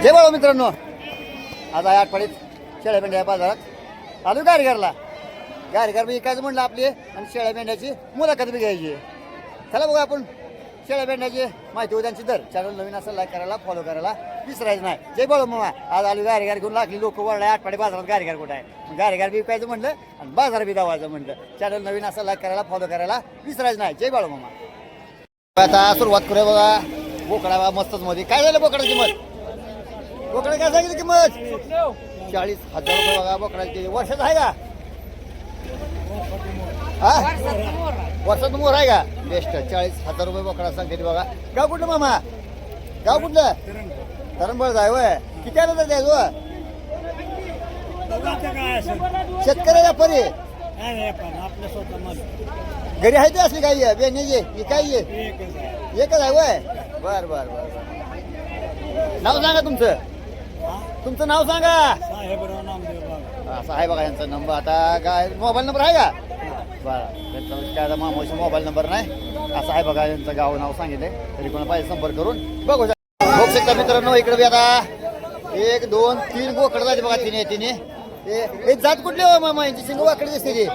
जय बाळा मित्रांनो, आज आहे आठवडीत शेळ्या मेंढ्या बाजारात आलो गारगारला. गारगार बी विकायचं म्हणलं आपली आणि शेळ्या मेंढ्याची मुलाखत बी घ्यायची. चला बघू आपण शेळ्या मेंढ्याची माहिती होती त्यांची. तर चॅनल नवीन असं लाईक करायला फॉलो करायला विसरायचं नाही. जय बाळा मामा, आज आलो गारगार घेऊन लागली लोक वळलाय आठवडे बाजारात. गारगार कुठं आहे? गारगार बी विकायचं म्हणलं आणि बाजार बी दावायचं म्हणलं. चॅनल नवीन असं लाईक करायला फॉलो करायला विसरायचं नाही. जय बाळा मामा. आता सुरुवात करूया बघा. बोकडा बघा मस्तच मध्ये. काय झालं बोकडाची किंमत? बोकडा काय सांगितलं किंमत? 40,000 रुपये बघा बोकडाची. वर्षाचा आहे का? हा, वर्षात मोर आहे का? बेस्ट. 40,000 रुपये बोकडा सांगते बघा. गाव कुठलं मामा? गाव कुठलं? धरणबळ जाय वय. किती आलं तर द्यायचं? शेतकरी व्यापारी घरी आहे ते असली काही बेण्याची काही एकच आहे वय. बर बर बर. नाव सांगा तुमचं. तुमचं नाव सांगा. असं आहे बघा यांचा नंबर. आता काय मोबाईल नंबर आहे का? बरं, काय मामाचा मोबाईल नंबर नाही. असं आहे बघा यांचं गाव नाव सांगितलंय. तरी कोणा पाहिजे संपर्क करून बघू शकता मित्रांनो. इकडे बी आता 1 2 3 बोकडं जाते बघा. तिने हे जात कुठले हो मामा? यांची शिंग वाकडे दिसते ती.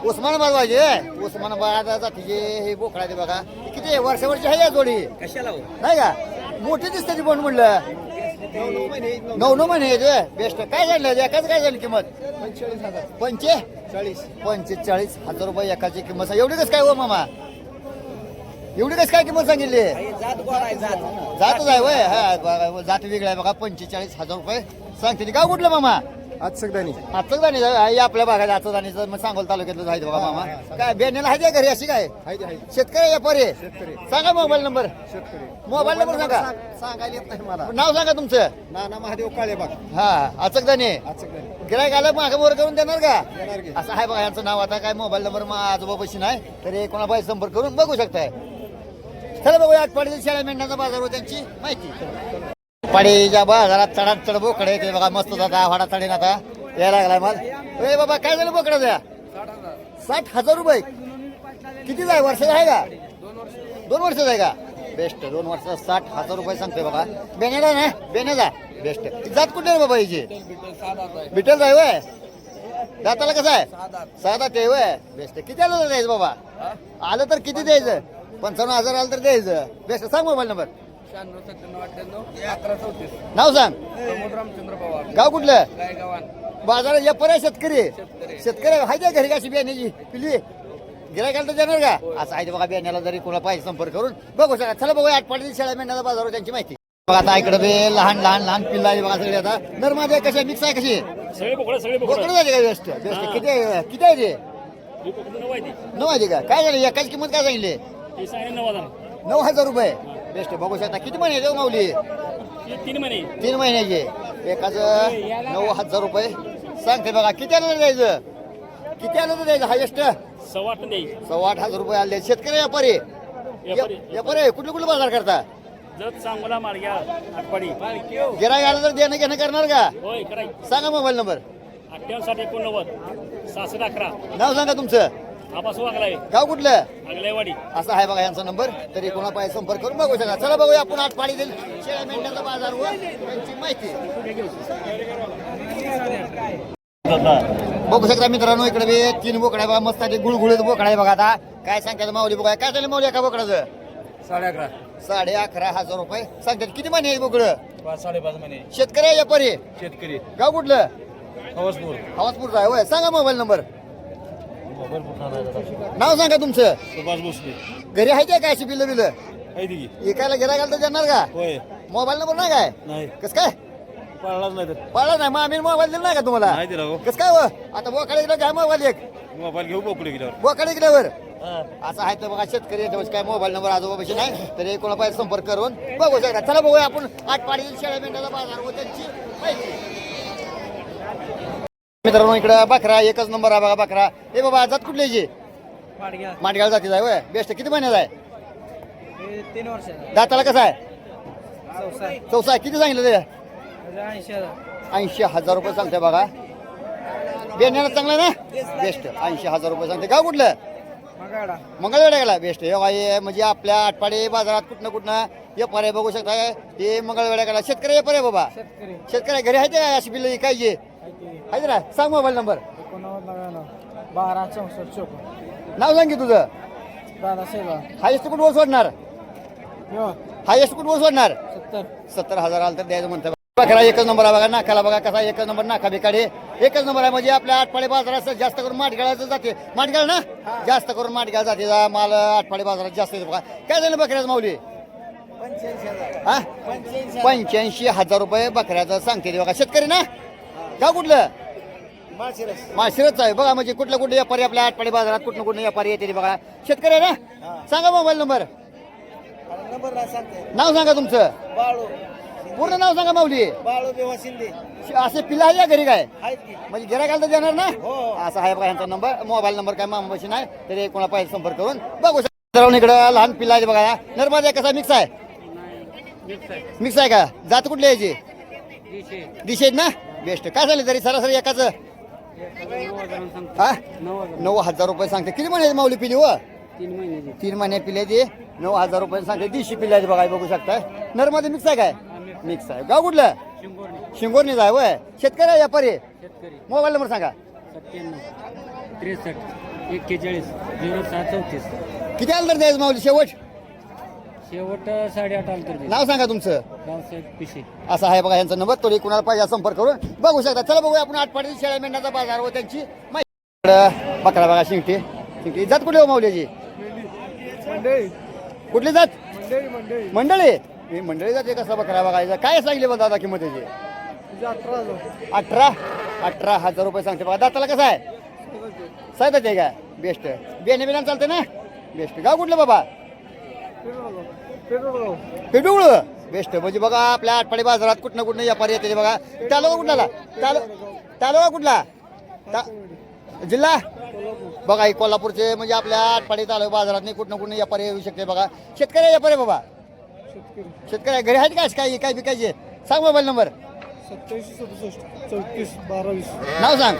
उस्मानाबाद पाहिजे. उस्मानाबाद जातीचे हे बोकडा ते बघा. किती वर्षावरची आहे या जोडी? कशाला नाही का? मोठी दिसते ती पण म्हणलं. 9 महिने बेस्ट. काय झालं एकाच? काय झाली किंमत? 45,000 रुपये एकाची किंमत. एवढी कस काय हो मामा? एवढी कस काय किंमत सांगितली? जातच आहे वय. हा, जात वेगळा आहे बघा. 45,000 रुपये सांगते. गाव कुठलं मामा? आचकदानी आपल्या भागात. आचकदानीचं मग सांगोल तालुक्यातलं आहे बघा मामा. काय बेण्याला आहे घरी अशी काय? शेतकरी व्यापारी सांगा मोबाईल नंबर. मोबाईल नंबर सांगा. सांगायला येत नाही मला. नाव सांगा तुमचं. नाना महादेव काळेबाग. हा, आचकदानी. गिरायक आलं मागं वर करून देणार का? असं आहे बघा यांचं नाव. आता काय मोबाईल नंबर आजोबापाशी नाही तरी कोणाबाई संपर्क करून बघू शकताय. चला बघूया आठवड्यातील शेळ्या मेंढ्यांचा बाजार व त्यांची माहिती. पाडीच्या बाजारात चढात चढ बोकडे ते बघा. मस्त जाता वाडा चढेन आता यायला लागलाय मला. ए बाबा काय झालं बोकडा द्या? 60,000 रुपये. किती जाय वर्षाचा आहे का? 2 वर्षाचा आहे का? बेस्ट. 2 वर्षाचा 60,000 रुपये सांगतोय बघा. बेण्याला ना बेण्याचा बेस्ट. जात कुठे आहे बाबा हिची? बिटल आहे वय. दाताला कसं आहे? 6 ते वय. बेस्ट. किती आलं तर द्यायचं बाबा? आलं तर किती द्यायचं? 55,000 आलं तर द्यायचं. बेस्ट. सांग मोबाईल नंबर. 96 नाव सांग. रामचंद्र पवार. गाव कुठलं? गायगावान. बाजारात या पर्याय शेतकरी हाय त्या घरी कशी बियाण्याची पिली गिरायकाला तर देणार का? असं आहे बघा. बियाण्याला जरी कोणा पाहिजे संपर्क करून बघू शकता. चला बघूया आठवड्यातील शेळ्या मेंढ्याचा बाजारावर त्यांची माहिती बघा. आता इकडे बे लहान पिल्ला आहे बघा सगळे. आता नरमादी कशा मिक्स आहे कशी? बोकडं जाते का? Best best. किती आहे रे? 9 आहे का? काय झालं एकाची किंमत काय सांगितली? 9,000 रुपये. बेस्ट. बघू शकता. किती महिने देऊ माऊली? 3 महिन्याचे. एकाचं 9,000 रुपये सांगते बघा. किती आलं तर द्यायचं? किती आलं तर द्यायचं? हायेस्ट 8,500 रुपये आले. शेतकरी व्यापारी व्यापारी कुठले बाजार करता? गिरायक आलं तर देणं घेणं करणार का? सांगा मोबाईल नंबर. 88 नाव सांगा तुमचं. गाव कुठलं? अगलेवाडी. असं आहे बघा यांचा नंबर. तरी कोणा पाहिजे संपर्क करून बघू शकता. चला बघूया आपण आठपाडी देईल शेळ्या मेंढ्याचा बाजार व त्यांची माहिती बघू शकता मित्रांनो. इकडे बी 3 बोकडा बघा. मस्त गुळगुळीत बोकडा आहे बघा. आता काय सांगतात माऊली बघा. काय झालं माऊली एका बोकडाचं? 11,500 रुपये सांगतात. किती महिने आहे बोकडं? 5.5 महिने. शेतकरी व्यापारी शेतकरी. गाव कुठलं? हवासपूर. आहे होय. सांगा मोबाईल नंबर. नाव सांगा तुमचं. सुभाष भोसले. घरी आहे काय अशी बिल एकायला गिरायला तर देणार का? होय. मोबाईल नंबर नाही काय? नाही. कस काय पळलाच नाही तर पाळला नाही? मग आम्ही मोबाईल दिला नाही का तुम्हाला? नाही दिला. कस काय हो? आता बोकडे गेलं काय मोबाईल एक मोबाईल घेऊ बोकडे गेल्यावर. बोकडे गेल्यावर असं आहे तर बघा. शेतकरी काय मोबाईल नंबर आजोबापाशी नाही तरी कोणा पाहिजे संपर्क करून बघू शकता. चला बघूया आपण आठपाडीतील शेळ्या मेंढ्याचा बाजार व त्यांची माहिती. मित्रांनो इकडे बकरा एकच नंबर आहे बघा. बकरा हे बाबा जात कुठल्याची? माटगाळ जातीचा आहे होय. बेस्ट. किती महिन्याचा आहे? 3 वर्ष. दाताला कसं आहे? चौसा. किती सांगितलं ते? 80,000 रुपये सांगते बघा. बेण्याला चांगलं ना? बेस्ट. 80,000 रुपये सांगते. गाव कुठलं? मंगळवेढा गेला बेस्ट हे म्हणजे आपल्या आटपाडी बाजारात कुठनं कुठनं व्यापारी बघू शकता हे मंगळवेढा गेला शेतकरी व्यापारी आहे बाबा शेतकरी घरी आहे ते अशी बिल्ल काय जे आहे ना सांग मोबाईल नंबर 1264 नाव सांग की तुझं हायेस्ट कुठं वर सोडणार हायेस्ट कुठं वर सोडणार 70,000 आलं तर द्यायचं म्हणतं बघा एकच नंबर आहे बघा नाकाला बघा कसा एकच नंबर नाका बिकाडे एकच नंबर आहे म्हणजे आपल्या आटपाडी बाजारात जास्त करून माटगाळाचं जाते माटगाळ ना जास्त करून माटगाळ जाते माल आटपाडी बाजारात जास्त येतो बघा काय झालं बकऱ्याचं माऊली 85,000 रुपये बकऱ्याचं सांगते ते बघा शेतकरी ना गाव कुठलं माळशिरस आहे बघा म्हणजे कुठलं कुठलं व्यापारी आपल्या आटपाडी बाजारात कुठलं कुठलं व्यापारी येते बघा शेतकरी आहे ना सांगा मोबाईल नंबर नाव सांगा तुमचं पूर्ण नाव सांगा माऊली असे पिल्ला आहे या घरी काय म्हणजे गिरायकाला तर देणार ना असं आहे बघा यांचा नंबर मोबाईल नंबर काय मामापाशी नाही तरी कोणा पाहिजे संपर्क करून बघू शकता इकडं लहान पिल्ला आहे बघा नर्मदा कसा मिक्स आहे मिक्स आहे का जात कुठली यायची दिशेत ना बेस्ट काय झाले तरी सरासरी एकाच हा 9,000 रुपये सांगते किती महिने माऊली पिली व 3 महिने पिले ती 9,000 रुपये सांगते दिशी पिल्ला बघा बघू शकता नर्मदा मिक्स आहे काय मिक्स आहे गाव कुठलं शिंगोरणी जाय वय शेतकरी आहे व्यापारी मोबाईल नंबर सांगा 97 63 41 07 किती आलं तर द्यायचं माऊली शेवट शेवट 8.5 आलं तर नाव सांगा तुमचं गावसाहेब पिशे असं आहे बघा यांचा नंबर तरी कुणाला पाहिजे संपर्क करून बघू शकता चला बघूया आपण आटपाडी शेळ्या मेंढ्याचा बाजार व त्यांची माहिती बकरा बघा शिंगटी जात कुठली हो माऊलीची कुठली जात मंडळी ही मंडळी जाते कसा बकरा बघायचा काय सांगले बघा दादा किंमत त्याची 18,000 रुपये सांगते बघा दाताला कसं आहे सायदाच आहे का बेस्ट बेने बिना चालते ना बेस्ट गाव कुठलं बाबा पेटुळ बेस्ट म्हणजे बघा आपल्या आटपाडी बाजारात कुठनं कुठनं व्यापारी येते बघा तालुका कुठला तालुका कुठला जिल्हा बघा ही कोल्हापूरचे म्हणजे आपल्या आटपाडी तालुका बाजारात नाही कुठनं कुठनं व्यापारी येऊ शकते बघा शेतकरी व्यापारी बाबा शेतकरी घरी आहेत काय काय काय विकायचे सांग मोबाईल नंबर 87 37 34 12 नाव सांग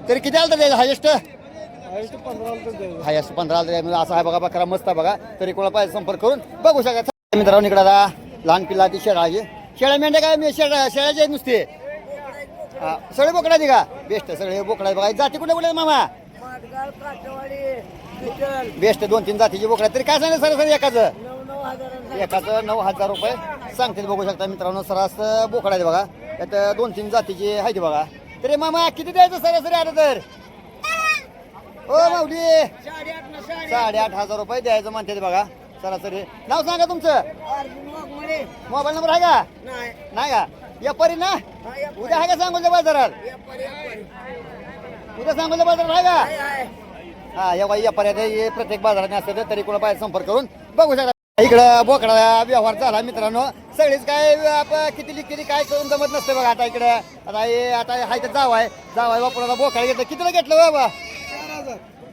तरी किती आलं तर द्यायचं हायेस्ट 15 हायेस्ट 15 आलं तर असं आहे बघा बकरा मस्त आहे बघा तरी कोणा पाहिजे संपर्क करून बघू शकता मित्रांनो इकडे आता लहान पिल्ला ती शेळा आहे शेळ्या मेंढ्या काय मी शेळ्याचे नुसते सगळे बोकडा का बेस्ट सगळे बोकडा बघा जाती कुठे कुठे मामा बेस्ट 2-3 जातीची बोकडा तरी काय सांगितलं सरासरी एकाचं 9,000 रुपये सांगते बघू शकता मित्रांनो सरास बोकडा आहे बघा त्यात 2-3 जातीची आहे बघा तरी मामा किती द्यायचं सरासरी आलं तर ओ माऊली 8,500 रुपये द्यायचं म्हणते बघा सरासरी नाव सांगा तुमचं मोबाईल नंबर आहे का नाही का व्यापारी ना उद्या आहे का सांगोलच्या बाजारात उद्या सांगोलच्या बाजारात आहे का हा या व्यापारी प्रत्येक बाजारात असते तरी कोणा पाहिजे संपर्क करून बघू शकता इकडं बोकडा व्यवहार झाला मित्रांनो सगळीच काय किती लिखिती काय करून जमत नसते बघा आता इकडे आता हाय तर जावाय बापुराला बोकडा घेतलं कितीला घेतलं बाबा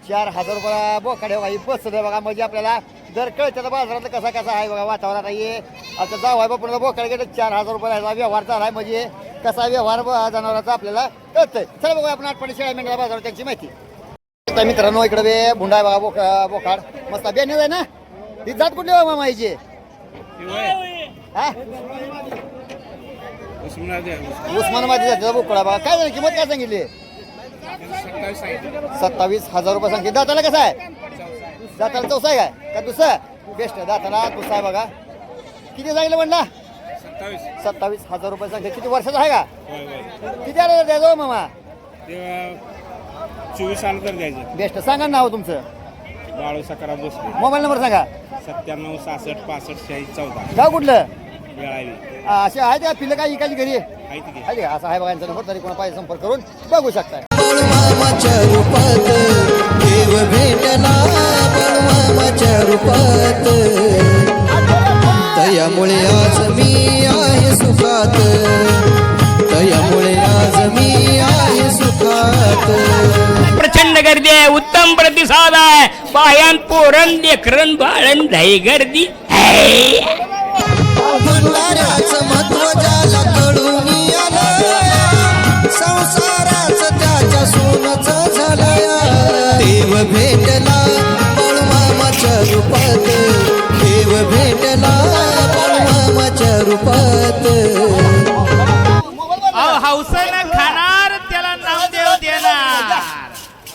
4,000 रुपये बोकडे बघा बसलं बघा म्हणजे आपल्याला दर कळच्या बाजारात कसा आहे बघा वातावरण आहे आता जावाय बापुराला बोकडा घेतलं 4,000 रुपयाचा व्यवहार झाला म्हणजे कसा व्यवहार जनावरांचा आपल्याला कळतंय चला बघा आपण आटपाडी शेळ्या मेंढ्या बाजारात त्यांची माहिती मित्रांनो इकडे भुंडा आहे बघा बोकाड मस्त बेने आहे ना ती जात कुठली हो मामा हिची उस्मानाबादी जातीचा बोकडा बघा काय झाली किंमत काय सांगितली 27,000 रुपये सांगितले दाताला कसं आहे दाताला चौसा आहे काय का दुसरा बेस्ट दाताला दुसरा आहे बघा किती सांगितलं म्हणला 27,000 रुपये सांगते किती वर्षाचा आहे का किती आलं द्यायचं मामा 24 आलं तर द्यायचं बेस्ट सांगा नाव तुमचं बाळू सकाराम बसले मोबाईल नंबर सांगा 97 66 65 46 14 गाव कुठलं वेळावी असे आहे का पिल्लं काय इकायची घरी आहे की आहे का असं आहे बघा यांचा नंबर तरी कोणा पाहिजे संपर्क करून बघू शकताय बळमामाच्या रूपात देव भेटला बळमामाच्या रूपात तयामुळे आज मी आहे सुखात तयामुळे आज मी आहे सुखात प्रचंड गर्दी आहे उत्तम प्रतिसाद आहे पायान पोरण लेकरण बाळण धाई गर्दी म्हणणाऱ्याच महत्व ज्याला कळून आलं संसाराच त्याच्या सोनच झालंय देव भेटला अहो हौसेनं खाणार त्याला नामदेव देणार.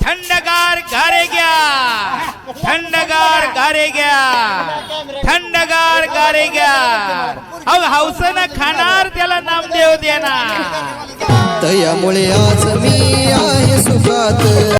थंडगार गारे घ्या, थंडगार गारे घ्या, थंडगार गारे घ्या. अहो हौसेनं खाणार त्याला नामदेव देणार. तयामुळे आज मी आहे सुखात.